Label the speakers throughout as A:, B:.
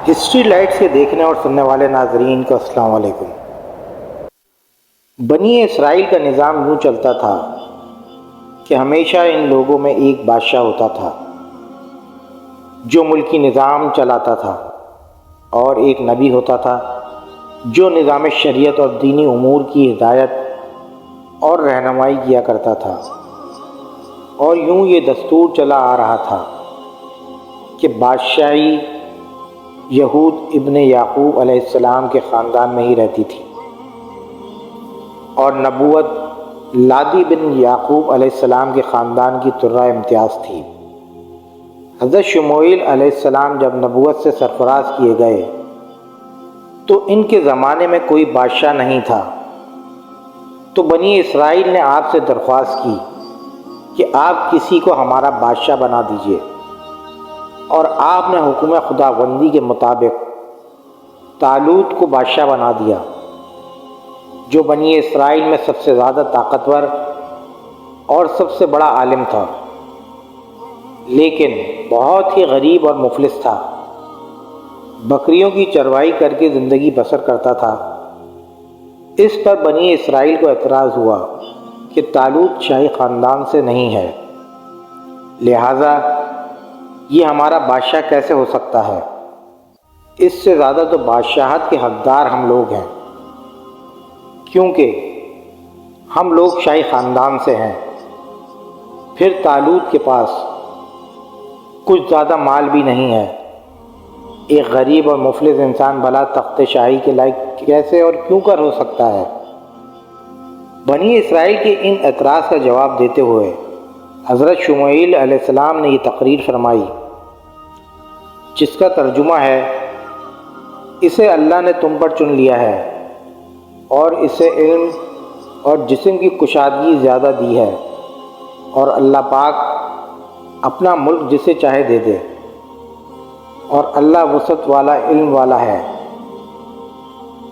A: History lights کے دیکھنے اور سننے والے ناظرین کو السلام علیکم۔ بنی اسرائیل کا نظام یوں چلتا تھا کہ ہمیشہ ان لوگوں میں ایک بادشاہ ہوتا تھا جو ملکی نظام چلاتا تھا، اور ایک نبی ہوتا تھا جو نظام شریعت اور دینی امور کی ہدایت اور رہنمائی کیا کرتا تھا۔ اور یوں یہ دستور چلا آ رہا تھا کہ بادشاہی یہود ابن یعقوب علیہ السلام کے خاندان میں ہی رہتی تھی، اور نبوت لادی بن یعقوب علیہ السلام کے خاندان کی ترہ امتیاز تھی۔ حضرت شموئیل علیہ السلام جب نبوت سے سرفراز کیے گئے تو ان کے زمانے میں کوئی بادشاہ نہیں تھا، تو بنی اسرائیل نے آپ سے درخواست کی کہ آپ کسی کو ہمارا بادشاہ بنا دیجیے، اور آپ نے حکم خداوندی کے مطابق طالوت کو بادشاہ بنا دیا، جو بنی اسرائیل میں سب سے زیادہ طاقتور اور سب سے بڑا عالم تھا، لیکن بہت ہی غریب اور مفلس تھا۔ بکریوں کی چروائی کر کے زندگی بسر کرتا تھا۔ اس پر بنی اسرائیل کو اعتراض ہوا کہ طالوت شاہی خاندان سے نہیں ہے، لہٰذا یہ ہمارا بادشاہ کیسے ہو سکتا ہے؟ اس سے زیادہ تو بادشاہت کے حقدار ہم لوگ ہیں، کیونکہ ہم لوگ شاہی خاندان سے ہیں۔ پھر طالوت کے پاس کچھ زیادہ مال بھی نہیں ہے۔ ایک غریب اور مفلس انسان بھلا تخت شاہی کے لائق کیسے اور کیوں کر ہو سکتا ہے؟ بنی اسرائیل کے ان اعتراض کا جواب دیتے ہوئے حضرت شموئیل علیہ السلام نے یہ تقریر فرمائی، جس کا ترجمہ ہے: اسے اللہ نے تم پر چن لیا ہے اور اسے علم اور جسم کی کشادگی زیادہ دی ہے، اور اللہ پاک اپنا ملک جسے چاہے دے دے، اور اللہ وسعت والا علم والا ہے۔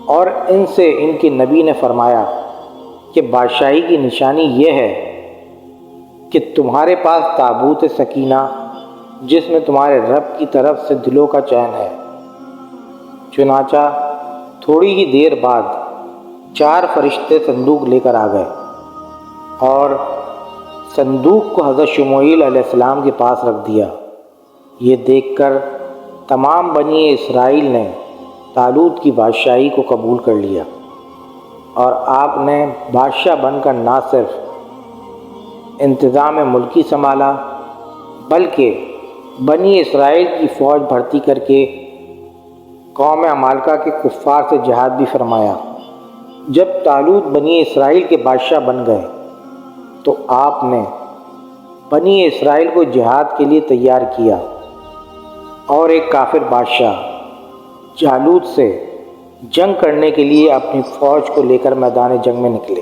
A: اور ان سے ان کے نبی نے فرمایا کہ بادشاہی کی نشانی یہ ہے کہ تمہارے پاس تابوت سکینہ، جس میں تمہارے رب کی طرف سے دلوں کا چین ہے۔ چنانچہ تھوڑی ہی دیر بعد 4 فرشتے صندوق لے کر آ گئے، اور صندوق کو حضرت شموئیل علیہ السلام کے پاس رکھ دیا۔ یہ دیکھ کر تمام بنی اسرائیل نے طالوت کی بادشاہی کو قبول کر لیا، اور آپ نے بادشاہ بن کر نہ صرف انتظام ملکی سنبھالا، بلکہ بنی اسرائیل کی فوج بھرتی کر کے قوم عمالقہ کے کفار سے جہاد بھی فرمایا۔ جب طالوت بنی اسرائیل کے بادشاہ بن گئے تو آپ نے بنی اسرائیل کو جہاد کے لیے تیار کیا، اور ایک کافر بادشاہ جالوت سے جنگ کرنے کے لیے اپنی فوج کو لے کر میدان جنگ میں نکلے۔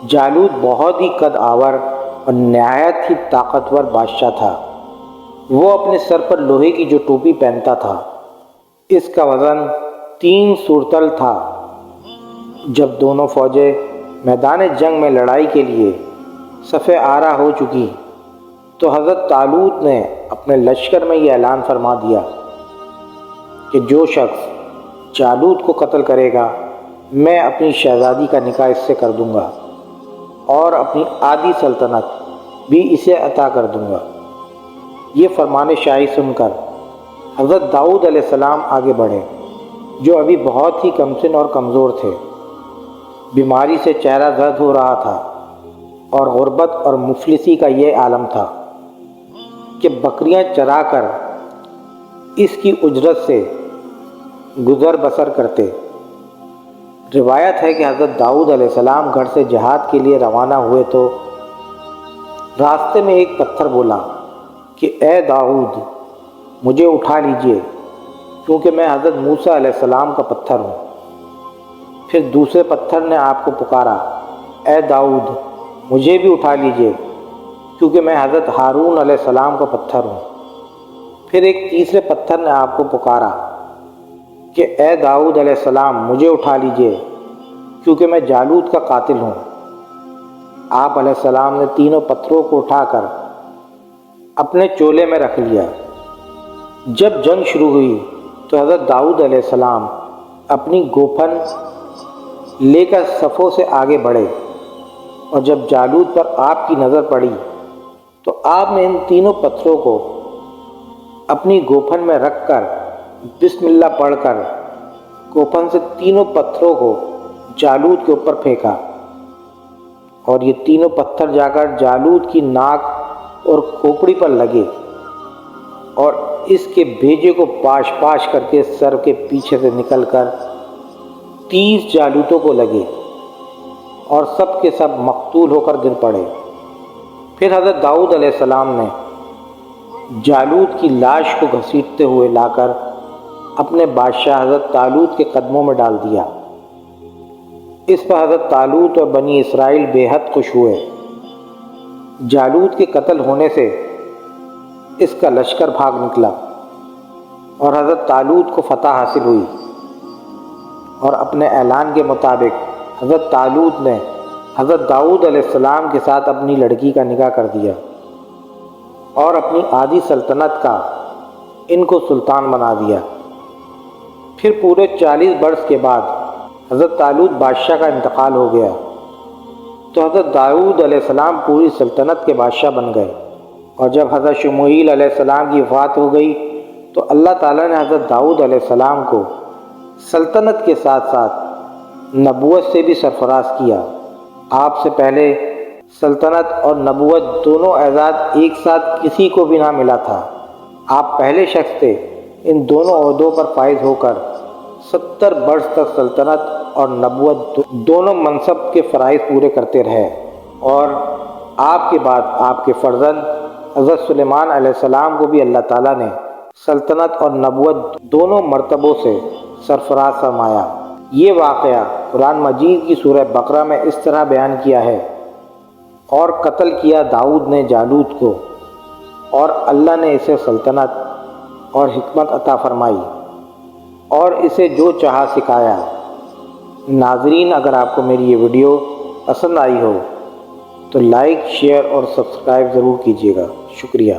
A: جالوت بہت ہی قد آور اور نہایت ہی طاقتور بادشاہ تھا۔ وہ اپنے سر پر لوہے کی جو ٹوپی پہنتا تھا، اس کا وزن 3 سورتل تھا۔ جب دونوں فوجیں میدان جنگ میں لڑائی کے لیے صف آرا ہو چکی تو حضرت طالوت نے اپنے لشکر میں یہ اعلان فرما دیا کہ جو شخص جالوت کو قتل کرے گا، میں اپنی شہزادی کا نکاح اس سے کر دوں گا، اور اپنی آدھی سلطنت بھی اسے عطا کر دوں گا۔ یہ فرمان شاہی سن کر حضرت داؤد علیہ السلام آگے بڑھے، جو ابھی بہت ہی کمسن اور کمزور تھے۔ بیماری سے چہرہ زرد ہو رہا تھا، اور غربت اور مفلسی کا یہ عالم تھا کہ بکریاں چرا کر اس کی اجرت سے گزر بسر کرتے۔ روایت ہے کہ حضرت داؤد علیہ السلام گھر سے جہاد کے لیے روانہ ہوئے تو راستے میں ایک پتھر بولا کہ اے داؤد، مجھے اٹھا لیجئے، کیونکہ میں حضرت موسیٰ علیہ السلام کا پتھر ہوں۔ پھر دوسرے پتھر نے آپ کو پکارا، اے داؤد، مجھے بھی اٹھا لیجئے، کیونکہ میں حضرت ہارون علیہ السلام کا پتھر ہوں۔ پھر ایک تیسرے پتھر نے آپ کو پکارا کہ اے داؤد علیہ السلام، مجھے اٹھا لیجئے، کیونکہ میں جالوت کا قاتل ہوں۔ آپ علیہ السلام نے تینوں پتھروں کو اٹھا کر اپنے چولے میں رکھ لیا۔ جب جنگ شروع ہوئی تو حضرت داؤد علیہ السلام اپنی گوپھن لے کر صفوں سے آگے بڑھے، اور جب جالوت پر آپ کی نظر پڑی تو آپ نے ان تینوں پتھروں کو اپنی گوپھن میں رکھ کر بسم اللہ پڑھ کر گوپھن سے تینوں پتھروں کو جالوت کے اوپر پھینکا، اور یہ تینوں پتھر جا کر جالوت کی ناک اور کھوپڑی پر لگے، اور اس کے بھیجے کو پاش پاش کر کے سر کے پیچھے سے نکل کر 30 جالوتوں کو لگے، اور سب کے سب مقتول ہو کر گر پڑے۔ پھر حضرت داؤد علیہ السلام نے جالوت کی لاش کو گھسیٹتے ہوئے لا کر اپنے بادشاہ حضرت طالوت کے قدموں میں ڈال دیا۔ اس پر حضرت طالوت اور بنی اسرائیل بے حد خوش ہوئے۔ جالوت کے قتل ہونے سے اس کا لشکر بھاگ نکلا، اور حضرت طالوت کو فتح حاصل ہوئی، اور اپنے اعلان کے مطابق حضرت طالوت نے حضرت داؤد علیہ السلام کے ساتھ اپنی لڑکی کا نکاح کر دیا، اور اپنی آدھی سلطنت کا ان کو سلطان بنا دیا۔ پھر پورے 40 برس کے بعد حضرت طالوت بادشاہ کا انتقال ہو گیا، تو حضرت داؤد علیہ السلام پوری سلطنت کے بادشاہ بن گئے۔ اور جب حضرت شموئیل علیہ السلام کی وفات ہو گئی تو اللہ تعالیٰ نے حضرت داؤد علیہ السلام کو سلطنت کے ساتھ ساتھ نبوت سے بھی سرفراز کیا۔ آپ سے پہلے سلطنت اور نبوت دونوں اعزاز ایک ساتھ کسی کو بھی نہ ملا تھا۔ آپ پہلے شخص تھے ان دونوں عہدوں پر فائز ہو کر 70 برس تک سلطنت اور نبوت دونوں منصب کے فرائض پورے کرتے رہے، اور آپ کے بعد آپ کے فرزند حضرت سلیمان علیہ السلام کو بھی اللہ تعالیٰ نے سلطنت اور نبوت دونوں مرتبوں سے سرفراز فرمایا۔ یہ واقعہ قرآن مجید کی سورہ بقرہ میں اس طرح بیان کیا ہے: اور قتل کیا داؤد نے جالوت کو، اور اللہ نے اسے سلطنت اور حکمت عطا فرمائی، اور اسے جو چاہا سکھایا۔ ناظرین، اگر آپ کو میری یہ ویڈیو پسند آئی ہو تو لائک، شیئر اور سبسکرائب ضرور کیجیے گا۔ شکریہ۔